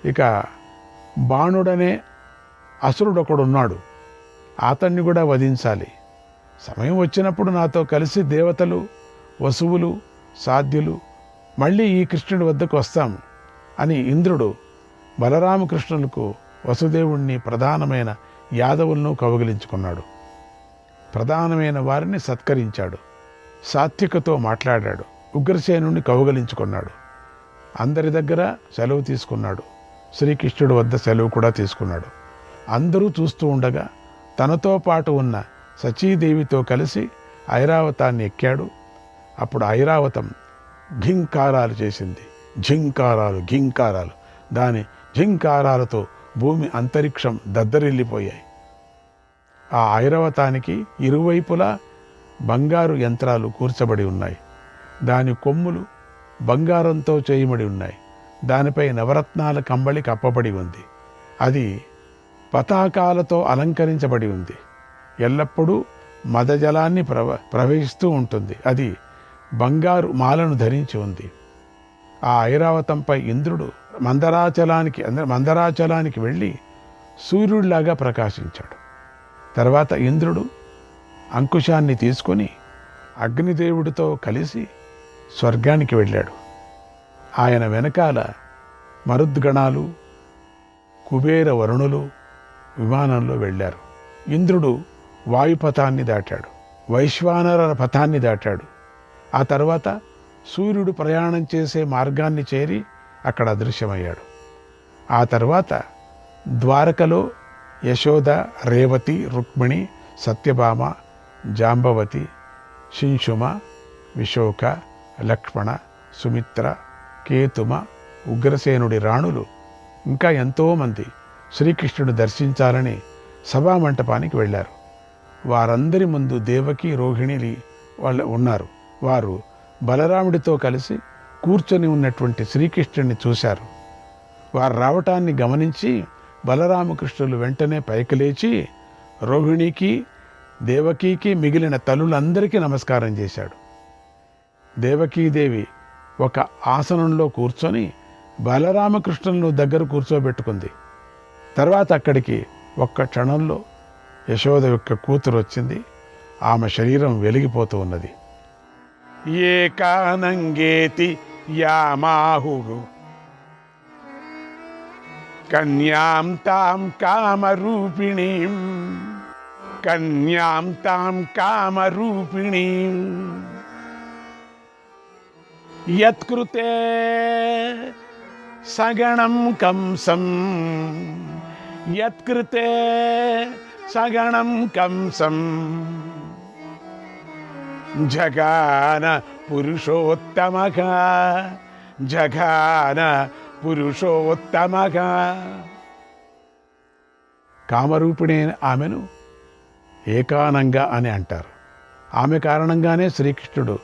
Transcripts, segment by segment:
ఇక బాణుడనే అసురుడొకడున్నాడు, అతన్ని కూడా వధించాలి. సమయం వచ్చినప్పుడు నాతో కలిసి దేవతలు, వసువులు, సాధ్యులు మళ్ళీ ఈ కృష్ణుడి వద్దకు వస్తాము అని ఇంద్రుడు బలరామకృష్ణులకు వసుదేవుణ్ణి, ప్రధానమైన యాదవులను కౌగిలించుకున్నాడు. ప్రధానమైన వారిని సత్కరించాడు. సాత్వికతో మాట్లాడాడు. ఉగ్రసేనుణ్ణి కౌగిలించుకున్నాడు. అందరి దగ్గర సెలవు తీసుకున్నాడు. శ్రీకృష్ణుడి వద్ద సెలవు కూడా తీసుకున్నాడు. అందరూ చూస్తూ ఉండగా తనతో పాటు ఉన్న సచీదేవితో కలిసి ఐరావతాన్ని ఎక్కాడు. అప్పుడు ఐరావతం ఘింకారాలు చేసింది. ఝింకారాలు, ఘింకారాలు. దాని ఝింకారాలతో భూమి, అంతరిక్షం దద్దరిల్లిపోయాయి. ఆ ఐరావతానికి ఇరువైపులా బంగారు యంత్రాలు కూర్చబడి ఉన్నాయి. దాని కొమ్ములు బంగారంతో చేయబడి ఉన్నాయి. దానిపై నవరత్నాల కంబళి కప్పబడి ఉంది. అది పతాకాలతో అలంకరించబడి ఉంది. ఎల్లప్పుడూ మదజలాన్ని ప్రవహిస్తూ ఉంటుంది. అది బంగారు మాలను ధరించి ఉంది. ఆ ఐరావతంపై ఇంద్రుడు మందరాచలానికి వెళ్ళి సూర్యుడిలాగా ప్రకాశించాడు. తర్వాత ఇంద్రుడు అంకుశాన్ని తీసుకొని అగ్నిదేవుడితో కలిసి స్వర్గానికి వెళ్ళాడు. ఆయన వెనకాల మరుద్గణాలు, కుబేర వరుణులు విమానంలో వెళ్ళారు. ఇంద్రుడు వాయుపథాన్ని దాటాడు, వైశ్వానర పథాన్ని దాటాడు. ఆ తర్వాత సూర్యుడు ప్రయాణం చేసే మార్గాన్ని చేరి అక్కడ అదృశ్యమయ్యాడు. ఆ తర్వాత ద్వారకలో యశోద, రేవతి, రుక్మిణి, సత్యభామ, జాంబవతి, శింశుమ, విశోక, లక్ష్మణ, సుమిత్ర, కేతుమ, ఉగ్రసేనుడి రాణులు ఇంకా ఎంతోమంది శ్రీకృష్ణుడు దర్శించాలని సభామంటపానికి వెళ్ళారు. వారందరి ముందు దేవకి, రోహిణి వాళ్ళు ఉన్నారు. వారు బలరాముడితో కలిసి కూర్చొని ఉన్నటువంటి శ్రీకృష్ణుడిని చూశారు. వారు రావటాన్ని గమనించి బలరామకృష్ణులు వెంటనే పైకి లేచి రోహిణికి, దేవకీకి, మిగిలిన తల్లులందరికీ నమస్కారం చేశాడు. దేవకీదేవి ఒక ఆసనంలో కూర్చొని బలరామకృష్ణులను దగ్గర కూర్చోబెట్టుకుంది. తర్వాత అక్కడికి ఒక్క క్షణంలో యశోద యొక్క కూతురు వచ్చింది. ఆమె శరీరం వెలిగిపోతూ ఉన్నది. ఏకానంగేతి యామాహు కన్యాం తాం కామరూపిణీం, కన్యాం తాం కామరూపిణీం యత్కృతే సగణం కంసం, యత్కృతే సగణం కంసం జగాన పురుషోత్తమగా, జగాన పురుషోత్తమగా. కామరూపిణి ఆమెను ఏకానంగా అని అంటారు. ఆమె కారణంగానే శ్రీకృష్ణుడు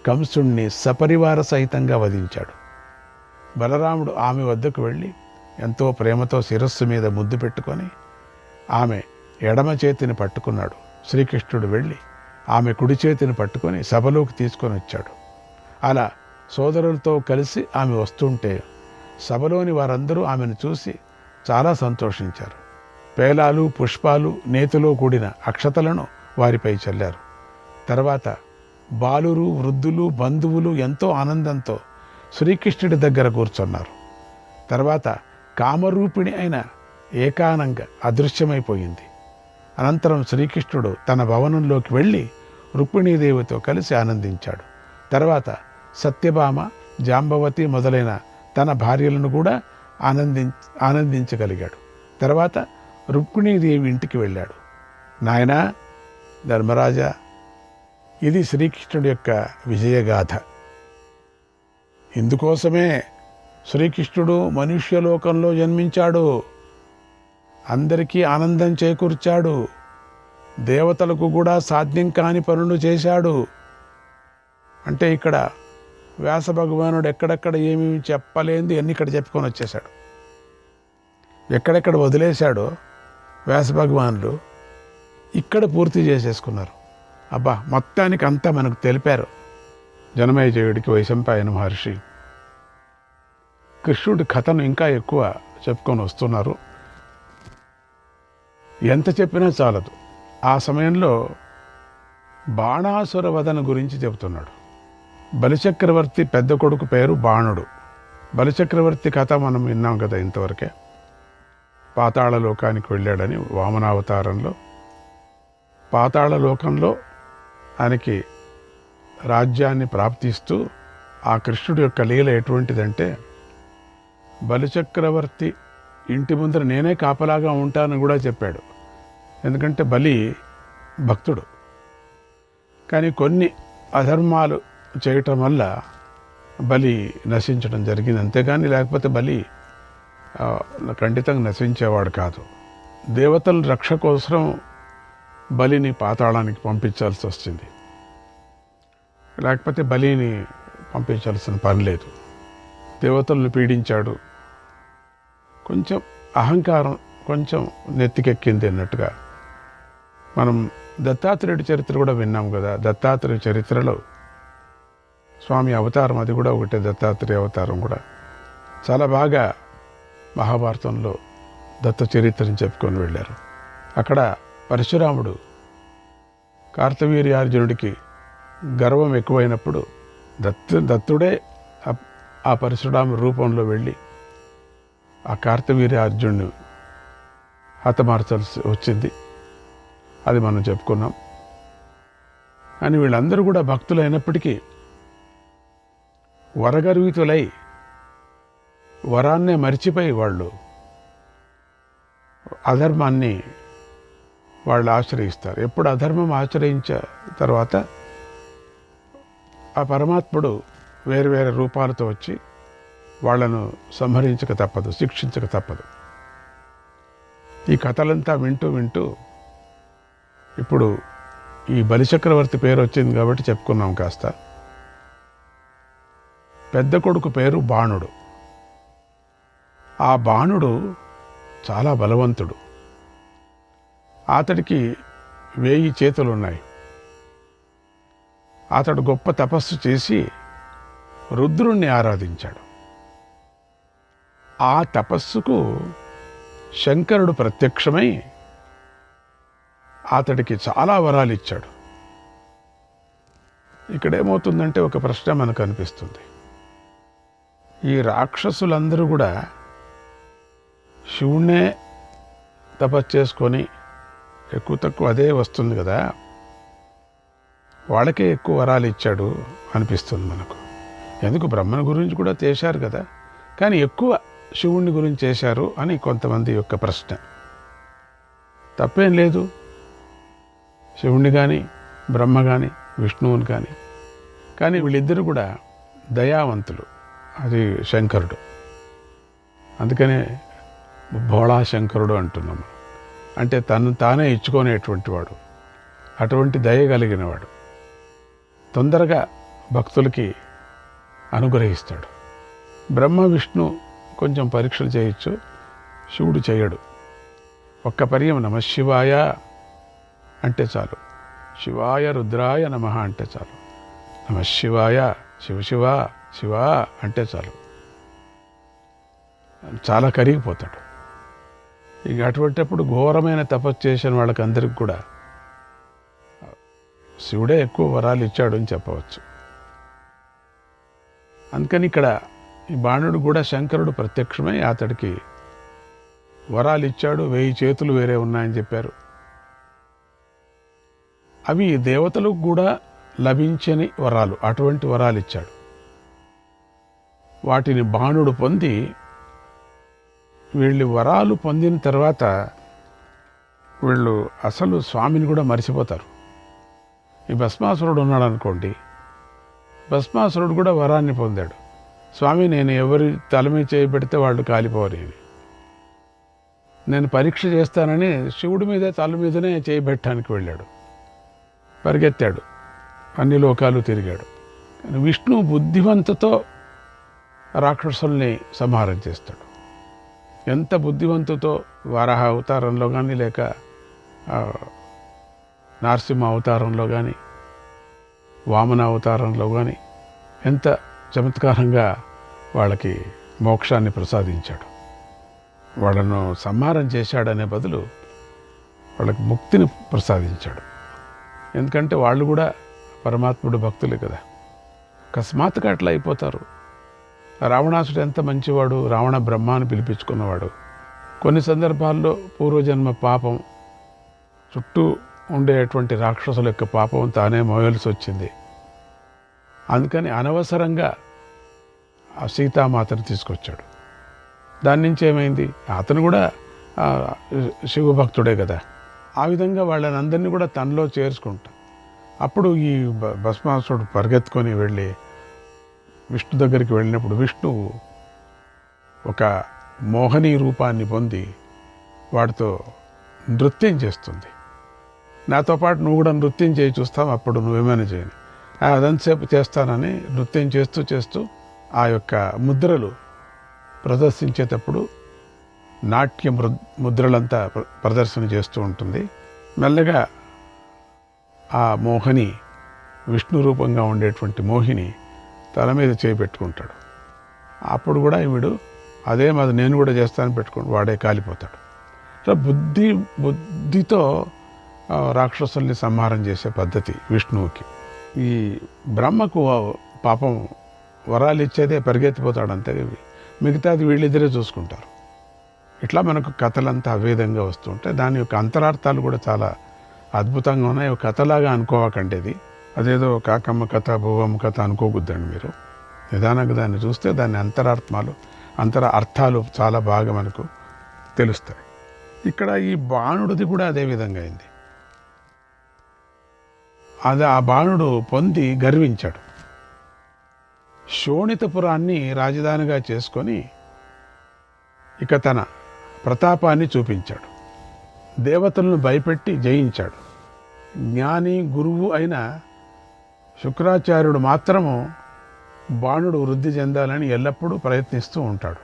కంసుణ్ణి సపరివార సహితంగా వధించాడు. బలరాముడు ఆమె వద్దకు వెళ్ళి ఎంతో ప్రేమతో శిరస్సు మీద ముద్దు పెట్టుకొని ఆమె ఎడమ చేతిని పట్టుకున్నాడు. శ్రీకృష్ణుడు వెళ్ళి ఆమె కుడి చేతిని పట్టుకొని సభలోకి తీసుకొని వచ్చాడు. అలా సోదరులతో కలిసి ఆమె వస్తుంటే సభలోని వారందరూ ఆమెను చూసి చాలా సంతోషించారు. పేలాలు, పుష్పాలు, నేతిలో కూడిన అక్షతలను వారిపై చల్లారు. తర్వాత బాలురు, వృద్ధులు, బంధువులు ఎంతో ఆనందంతో శ్రీకృష్ణుడి దగ్గర కూర్చున్నారు. తర్వాత కామరూపిణి అయిన ఏకానంగా అదృశ్యమైపోయింది. అనంతరం శ్రీకృష్ణుడు తన భవనంలోకి వెళ్ళి రుక్మిణీదేవితో కలిసి ఆనందించాడు. తర్వాత సత్యభామ, జాంబవతి మొదలైన తన భార్యలను కూడా ఆనందించగలిగాడు. తర్వాత రుక్మిణీదేవి ఇంటికి వెళ్ళాడు. నాయనా ధర్మరాజా, ఇది శ్రీకృష్ణుడి యొక్క విజయగాథ. ఇందుకోసమే శ్రీకృష్ణుడు మనుష్యలోకంలో జన్మించాడు. అందరికీ ఆనందం చేకూర్చాడు. దేవతలకు కూడా సాధ్యం కాని పనులు చేశాడు. అంటే ఇక్కడ వ్యాస భగవానుడు ఎక్కడెక్కడ ఏమేమి చెప్పలేంది అన్ని ఇక్కడ చెప్పుకొని వచ్చేశాడు. ఎక్కడెక్కడ వదిలేశాడో వ్యాస భగవానుడు ఇక్కడ పూర్తి చేసేసుకున్నారు. అబ్బా, మొత్తానికి అంతా మనకు తెలిపారు జనమేజయుడికి వైశంపాయన మహర్షి. కృష్ణుడి కథను ఇంకా ఎక్కువ చెప్పుకొని వస్తున్నారు. ఎంత చెప్పినా చాలదు. ఆ సమయంలో బాణాసుర వధన గురించి చెబుతున్నాడు. బలిచక్రవర్తి పెద్ద కొడుకు పేరు బాణుడు. బలిచక్రవర్తి కథ మనం విన్నాం కదా ఇంతవరకే. పాతాళ లోకానికి వెళ్ళాడని వామనావతారంలో. పాతాళ లోకంలో ఆయనకి రాజ్యాన్ని ప్రాప్తిస్తూ ఆ కృష్ణుడి యొక్క లీల ఎటువంటిదంటే, బలిచక్రవర్తి ఇంటి ముందర నేనే కాపలాగా ఉంటానని కూడా చెప్పాడు. ఎందుకంటే బలి భక్తుడు. కానీ కొన్ని అధర్మాలు చేయటం వల్ల బలి నశించడం జరిగింది. అంతేగాని లేకపోతే బలి ఖండితంగా నశించేవాడు కాదు. దేవతల రక్ష కోసం బలిని పాతాళానికి పంపించాల్సి వచ్చింది. లేకపోతే బలిని పంపించాల్సిన పని లేదు. దేవతలను పీడించాడు. కొంచెం అహంకారం కొంచెం నెత్తికెక్కింది అన్నట్టుగా. మనం దత్తాత్రేయుడి చరిత్ర కూడా విన్నాం కదా. దత్తాత్రేయ చరిత్రలో స్వామి అవతారం అది కూడా ఒకటే. దత్తాత్రేయ అవతారం కూడా చాలా బాగా మహాభారతంలో దత్త చరిత్రని చెప్పుకొని వెళ్ళారు. అక్కడ పరశురాముడు కార్తవీర్యార్జునుడికి గర్వం ఎక్కువైనప్పుడు దత్తుడే ఆ పరశురాము రూపంలో వెళ్ళి ఆ కార్తవీర్యార్జునుడిని హతమార్చాల్సి వచ్చింది. అది మనం చెప్పుకున్నాం. అని వీళ్ళందరూ కూడా భక్తులైనప్పటికీ వరగర్వితులై వరాన్నే మరిచిపోయి వాళ్ళు అధర్మాన్ని వాళ్ళు ఆశ్రయిస్తారు. ఎప్పుడు అధర్మం ఆశ్రయించిన తర్వాత ఆ పరమాత్ముడు వేరు వేరే రూపాలతో వచ్చి వాళ్లను సంహరించక తప్పదు, శిక్షించక తప్పదు. ఈ కథలంతా వింటూ వింటూ ఇప్పుడు ఈ బలిచక్రవర్తి పేరు వచ్చింది కాబట్టి చెప్పుకున్నాం కాస్త. పెద్ద కొడుకు పేరు బాణుడు. ఆ బాణుడు చాలా బలవంతుడు. అతడికి 1000 చేతులు ఉన్నాయి. అతడు గొప్ప తపస్సు చేసి రుద్రుణ్ణి ఆరాధించాడు. ఆ తపస్సుకు శంకరుడు ప్రత్యక్షమై అతడికి చాలా వరాలు ఇచ్చాడు. ఇక్కడేమవుతుందంటే ఒక ప్రశ్న మనకు అనిపిస్తుంది. ఈ రాక్షసులందరూ కూడా శివుణ్ణే తపస్సు చేసుకొని ఎక్కువ తక్కువ అదే వస్తుంది కదా, వాళ్ళకే ఎక్కువ వరాలు ఇచ్చాడు అనిపిస్తుంది మనకు. ఎందుకు బ్రహ్మను గురించి కూడా చేశారు కదా, కానీ ఎక్కువ శివుణ్ణి గురించి చేశారు అని కొంతమంది యొక్క ప్రశ్న. తప్పేం లేదు. శివుణ్ణి కానీ బ్రహ్మ కానీ విష్ణువుని కానీ వీళ్ళిద్దరూ కూడా దయావంతులు. అది శంకరుడు. అందుకనే భోళా శంకరుడు అంటున్నాము. అంటే తను తానే ఇచ్చుకునేటువంటి వాడు. అటువంటి దయ కలిగిన వాడు. తొందరగా భక్తులకి అనుగ్రహిస్తాడు. బ్రహ్మ విష్ణు కొంచెం పరీక్షలు చేయొచ్చు, శివుడు చేయడు. ఒక్క పర్యం నమశివాయ అంటే చాలు, శివాయ రుద్రాయ నమః అంటే చాలు, నమశివాయ శివ శివ అంటే చాలు, చాలా కరిగిపోతాడు. ఇక అటువంటిప్పుడు ఘోరమైన తపస్సు చేసిన వాళ్ళకందరికి కూడా శివుడే ఎక్కువ వరాలు ఇచ్చాడు అని చెప్పవచ్చు. అందుకని ఇక్కడ ఈ బాణుడు కూడా శంకరుడు ప్రత్యక్షమై అతడికి వరాలు ఇచ్చాడు. 1000 చేతులు వేరే ఉన్నాయని చెప్పారు. అవి దేవతలకు కూడా లభించని వరాలు. అటువంటి వరాలు ఇచ్చాడు. వాటిని బాణుడు పొంది, వీళ్ళు వరాలు పొందిన తర్వాత వీళ్ళు అసలు స్వామిని కూడా మర్చిపోతారు. ఈ భస్మాసురుడు ఉన్నాడు అనుకోండి, భస్మాసురుడు కూడా వరాన్ని పొందాడు. స్వామి, నేను ఎవరి తల మీద చేయబెడితే వాళ్ళు కాలిపోవాలి, నేను పరీక్ష చేస్తానని శివుడి మీదే తల మీదనే చేయబెట్టడానికి వెళ్ళాడు. పరిగెత్తాడు, అన్ని లోకాలు తిరిగాడు. కానీ విష్ణు బుద్ధివంతుతో రాక్షసుల్ని సంహారం చేస్తాడు. ఎంత బుద్ధివంతుతో వారాహ అవతారంలో కానీ లేక నరసింహ అవతారంలో కానీ వామన అవతారంలో కానీ ఎంత చమత్కారంగా వాళ్ళకి మోక్షాన్ని ప్రసాదించాడు. వాళ్ళను సంహారం చేశాడనే బదులు వాళ్ళకి ముక్తిని ప్రసాదించాడు. ఎందుకంటే వాళ్ళు కూడా పరమాత్ముడు భక్తులే కదా. అకస్మాత్తుగా అట్లా అయిపోతారు. రావణాసుడు ఎంత మంచివాడు, రావణ బ్రహ్మాన్ని పిలిపించుకున్నవాడు. కొన్ని సందర్భాల్లో పూర్వజన్మ పాపం, చుట్టూ ఉండేటువంటి రాక్షసుల యొక్క పాపం తానే మోయాల్సి వచ్చింది. అందుకని అనవసరంగా ఆ సీతామాతను తీసుకొచ్చాడు. దాని నుంచి ఏమైంది, అతను కూడా శివభక్తుడే కదా. ఆ విధంగా వాళ్ళని అందరినీ కూడా తనలో చేర్చుకుంటా. అప్పుడు ఈ భస్మాసుడు పరిగెత్తుకొని వెళ్ళి విష్ణు దగ్గరికి వెళ్ళినప్పుడు విష్ణువు ఒక మోహిని రూపాన్ని పొంది వాడితో నృత్యం చేస్తుంది. నాతో పాటు నువ్వు కూడా నృత్యం చేయి చూస్తావు, అప్పుడు నువ్వేమైనా చేయని. అదంతసేపు చేస్తానని నృత్యం చేస్తూ చేస్తూ ఆ యొక్క ముద్రలు ప్రదర్శించేటప్పుడు నాట్య ముద్రలంతా ప్రదర్శన చేస్తూ ఉంటుంది. మెల్లగా ఆ మోహిని, విష్ణు రూపంగా ఉండేటువంటి మోహిని తల మీద చేపెట్టుకుంటాడు. అప్పుడు కూడా ఈవిడు అదే మాది నేను కూడా చేస్తానని పెట్టుకుంటూ వాడే కాలిపోతాడు. సో బుద్ధితో రాక్షసుల్ని సంహారం చేసే పద్ధతి విష్ణువుకి. ఈ బ్రహ్మకు పాపం వరాలు ఇచ్చేదే పరిగెత్తిపోతాడు అంతే, మిగతాది వీళ్ళిద్దరే చూసుకుంటారు. ఇట్లా మనకు కథలంతా అవేదంగా వస్తుంటాయి. దాని యొక్క అంతరార్థాలు కూడా చాలా అద్భుతంగా ఉన్నాయి. ఒక కథలాగా అనుకోవకండి, ఇది అదేదో కాకమ్మ కథ, భూవమ్మ కథ అనుకోకూడదండి. మీరు నిదానంగా దాన్ని చూస్తే దాని అర్థాలు చాలా బాగా మనకు తెలుస్తాయి. ఇక్కడ ఈ బాణుడిది కూడా అదే విధంగా అయింది. అది ఆ బాణుడు పొంది గర్వించాడు. శోణితపురాన్ని రాజధానిగా చేసుకొని ఇక తన ప్రతాపాన్ని చూపించాడు. దేవతలను భయపెట్టి జయించాడు. జ్ఞాని గురువు అయిన శుక్రాచార్యుడు మాత్రము బాణుడు వృద్ధి చెందాలని ఎల్లప్పుడూ ప్రయత్నిస్తూ ఉంటాడు.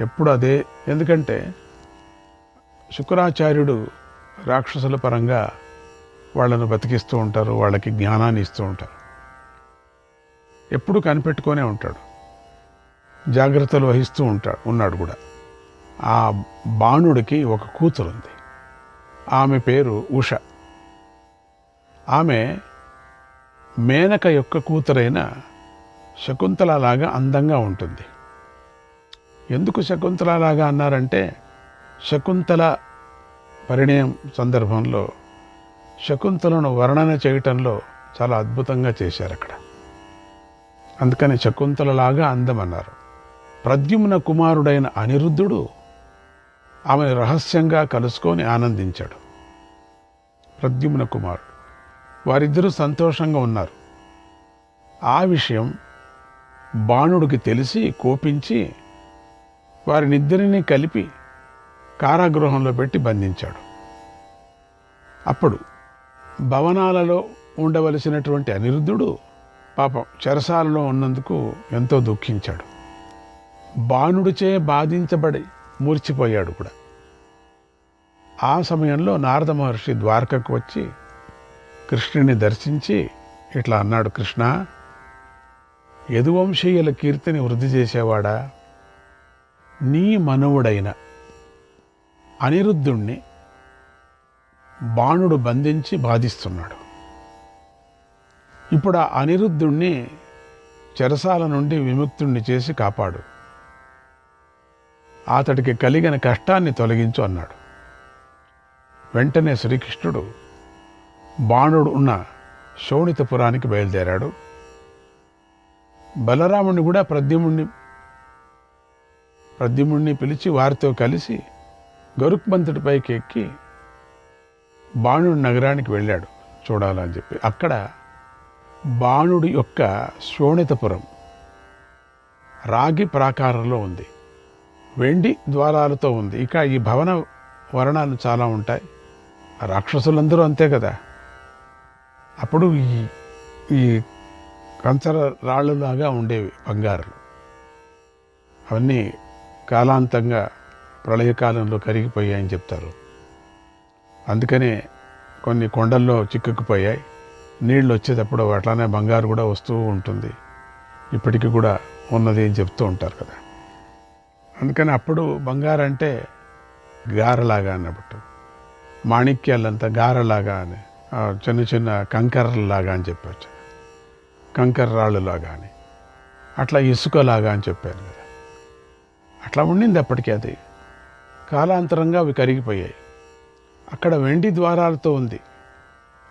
ఎప్పుడు అదే. ఎందుకంటే శుక్రాచార్యుడు రాక్షసుల పరంగా వాళ్ళను బతికిస్తూ ఉంటారు, వాళ్ళకి జ్ఞానాన్ని ఇస్తూ ఉంటారు. ఎప్పుడు కనిపెట్టుకొనే ఉంటాడు, జాగ్రత్తలు వహిస్తూ ఉన్నాడు కూడా. ఆ బాణుడికి ఒక కూతురు ఉంది. ఆమె పేరు ఉష. ఆమె మేనక యొక్క కూతురైన శకుంతలలాగా అందంగా ఉంటుంది. ఎందుకు శకుంతలలాగా అన్నారంటే, శకుంతల పరిణయం సందర్భంలో శకుంతలను వర్ణన చేయటంలో చాలా అద్భుతంగా చేశారు అక్కడ. అందుకని శకుంతలలాగా అందమన్నారు. ప్రద్యుమ్న కుమారుడైన అనిరుద్ధుడు ఆమెను రహస్యంగా కలుసుకొని ఆనందించాడు. ప్రద్యుమ్న కుమారుడు, వారిద్దరూ సంతోషంగా ఉన్నారు. ఆ విషయం బాణుడికి తెలిసి కోపించి వారినిద్దరినీ కలిపి కారాగృహంలో పెట్టి బంధించాడు. అప్పుడు భవనాలలో ఉండవలసినటువంటి అనిరుద్ధుడు పాపం చెరసాలలో ఉన్నందుకు ఎంతో దుఃఖించాడు. బాణుడిచే బాధించబడి మూర్చిపోయాడు కూడా. ఆ సమయంలో నారద మహర్షి ద్వారకకు వచ్చి కృష్ణుని దర్శించి ఇట్లా అన్నాడు, కృష్ణ, యదువంశీయుల కీర్తిని వృద్ధి చేసేవాడా, నీ మనవుడైన అనిరుద్ధుణ్ణి బాణుడు బంధించి బాధిస్తున్నాడు. ఇప్పుడు ఆ అనిరుద్ధుణ్ణి చెరసాల నుండి విముక్తుణ్ణి చేసి కాపాడు, అతడికి కలిగిన కష్టాన్ని తొలగించు అన్నాడు. వెంటనే శ్రీకృష్ణుడు బాణుడు ఉన్న శోణితపురానికి బయలుదేరాడు. బలరాముణ్ణి కూడా ప్రద్యుమ్నుణ్ణి పిలిచి వారితో కలిసి గరుక్మంతుడిపైకి ఎక్కి బాణుడి నగరానికి వెళ్ళాడు చూడాలని చెప్పి. అక్కడ బాణుడి యొక్క శోణితపురం రాగి ప్రాకారంలో ఉంది, వెండి ద్వారాలతో ఉంది. ఇక ఈ భవన వర్ణాలు చాలా ఉంటాయి. రాక్షసులందరూ అంతే కదా. అప్పుడు ఈ కంచర రాళ్ళులాగా ఉండేవి బంగారులు. అవన్నీ కాలాంతంగా ప్రళయకాలంలో కరిగిపోయాయని చెప్తారు. అందుకనే కొన్ని కొండల్లో చిక్కుకుపోయాయి. నీళ్ళు వచ్చేటప్పుడు అట్లానే బంగారు కూడా వస్తూ ఉంటుంది, ఇప్పటికీ కూడా ఉన్నది అని చెప్తూ ఉంటారు కదా. అందుకని అప్పుడు బంగారం అంటే గారలాగా అన్నప్పుడు, మాణిక్యాలంతా గారలాగా అని, చిన్న చిన్న కంకర్రలాగా అని చెప్పచ్చు, కంకర రాళ్ళులాగా అని, అట్లా ఇసుకలాగా అని చెప్పాను కదా. అట్లా ఉండింది అప్పటికి. అది కాలాంతరంగా అవి కరిగిపోయాయి. అక్కడ వెండి ద్వారాలతో ఉంది,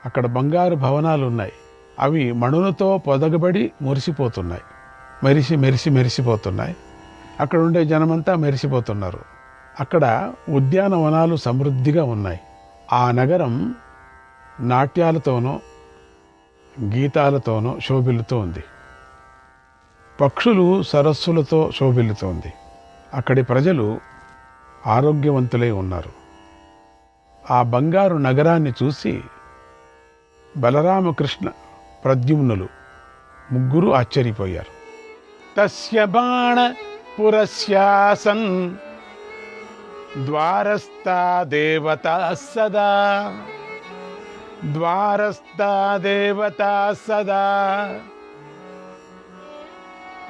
అక్కడ బంగారు భవనాలు ఉన్నాయి. అవి మణులతో పొదగబడి మురిసిపోతున్నాయి, మెరిసిపోతున్నాయి. అక్కడ ఉండే జనమంతా మెరిసిపోతున్నారు. అక్కడ ఉద్యానవనాలు సమృద్ధిగా ఉన్నాయి. ఆ నగరం నాట్యాలతోనూ గీతాలతోనూ శోభిల్లుతూ ఉంది. పక్షులు సరస్సులతో శోభిల్లుతోంది. అక్కడి ప్రజలు ఆరోగ్యవంతులై ఉన్నారు. ఆ బంగారు నగరాన్ని చూసి బలరామకృష్ణ ప్రద్యుమ్నులు ముగ్గురు ఆశ్చర్యపోయారు. తస్య బాణ పురస్యాసన్ ద్వారస్థా దేవతా సదా, ద్వారస్థా దేవతా సదా,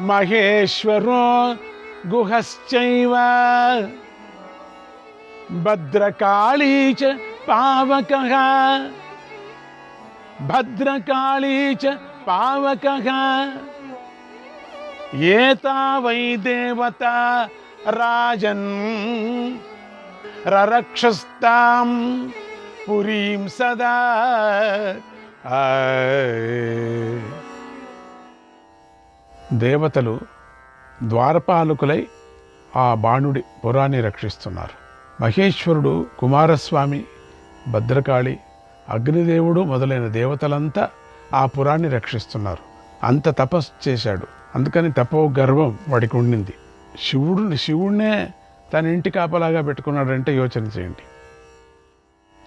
మహేశ్వరో గుహశ్చైవ భద్రకాళీ చ పావకః, భద్రకాళీ చ పావకః, ఏతా వై దేవతా రాజన్ రరక్షస్తాం పురీం సదా. దేవతలు ద్వారపాలకులై ఆ బాణుడి పురాన్ని రక్షిస్తున్నారు. మహేశ్వరుడు, కుమారస్వామి, భద్రకాళి, అగ్నిదేవుడు మొదలైన దేవతలంతా ఆ పురాన్ని రక్షిస్తున్నారు. అంత తపస్సు చేశాడు. అందుకని తపో గర్వం వాడికి ఉండింది. శివుడినే తన ఇంటి కాపలాగా పెట్టుకున్నాడంటే యోచన చేయండి.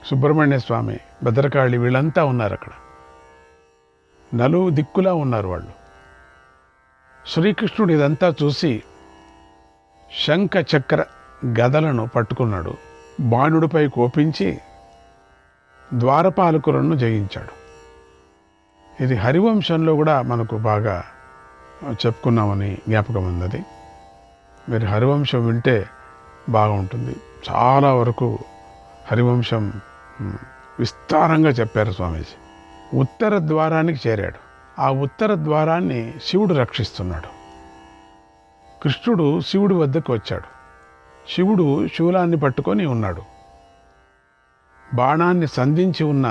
సుబ్రహ్మణ్య స్వామి, భద్రకాళి వీళ్ళంతా ఉన్నారు అక్కడ. నలుగు దిక్కులా ఉన్నారు వాళ్ళు. శ్రీకృష్ణుడు ఇదంతా చూసి శంఖ చక్ర గదలను పట్టుకున్నాడు. బాణుడిపై కోపించి ద్వారపాలకులను జయించాడు. ఇది హరివంశంలో కూడా మనకు బాగా చెప్పుకున్నామని జ్ఞాపకం ఉన్నది. మీరు హరివంశం వింటే బాగుంటుంది. చాలా వరకు హరివంశం విస్తారంగా చెప్పారు స్వామీజీ. ఉత్తర ద్వారానికి చేరాడు. ఆ ఉత్తర ద్వారాన్ని శివుడు రక్షిస్తున్నాడు. కృష్ణుడు శివుడి వద్దకు వచ్చాడు. శివుడు శూలాన్ని పట్టుకొని ఉన్నాడు. బాణాన్ని సంధించి ఉన్న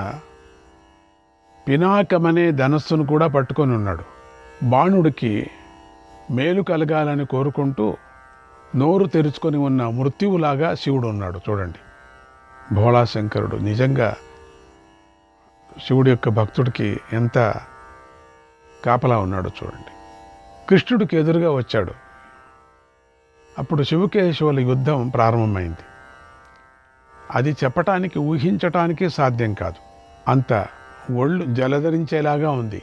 పినాకమనే ధనస్సును కూడా పట్టుకొని ఉన్నాడు. బాణుడికి మేలు కలగాలని కోరుకుంటూ నోరు తెరుచుకొని ఉన్న మృత్యువులాగా శివుడు ఉన్నాడు. చూడండి, భోళాశంకరుడు నిజంగా శివుడి యొక్క భక్తుడికి ఎంత కాపలా ఉన్నాడో చూడండి. కృష్ణుడికి ఎదురుగా వచ్చాడు. అప్పుడు శివకేశవుల యుద్ధం ప్రారంభమైంది. అది చెప్పటానికి, ఊహించటానికి సాధ్యం కాదు. అంత ఒళ్ళు జలధరించేలాగా ఉంది.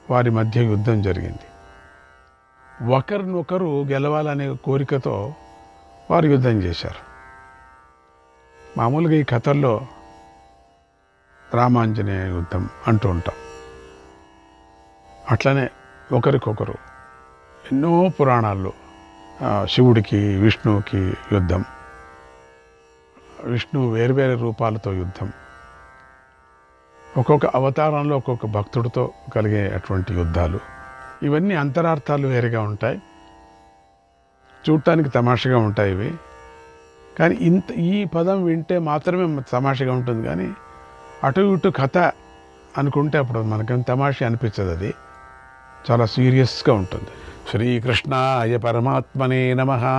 వారి మధ్య యుద్ధం జరిగింది. ఒకరినొకరు గెలవాలనే కోరికతో వారు యుద్ధం చేశారు. మామూలుగా ఈ కథల్లో రామాంజనేయ యుద్ధం అంటూ ఉంటాం. అట్లనే ఒకరికొకరు ఎన్నో పురాణాల్లో శివుడికి విష్ణువుకి యుద్ధం, విష్ణువు వేరువేరు రూపాలతో యుద్ధం, ఒక్కొక్క అవతారంలో ఒక్కొక్క భక్తుడితో కలిగే అటువంటి యుద్ధాలు, ఇవన్నీ అంతరార్థాలు వేరుగా ఉంటాయి. చూడటానికి తమాషగా ఉంటాయి ఇవి. కానీ ఈ పదం వింటే మాత్రమే తమాషగా ఉంటుంది. కానీ అటు ఇటు కథ అనుకుంటే అప్పుడు మనకేం తమాషా అనిపించదు. అది చాలా సీరియస్గా ఉంటుంది. శ్రీకృష్ణాయ పరమాత్మనే నమః.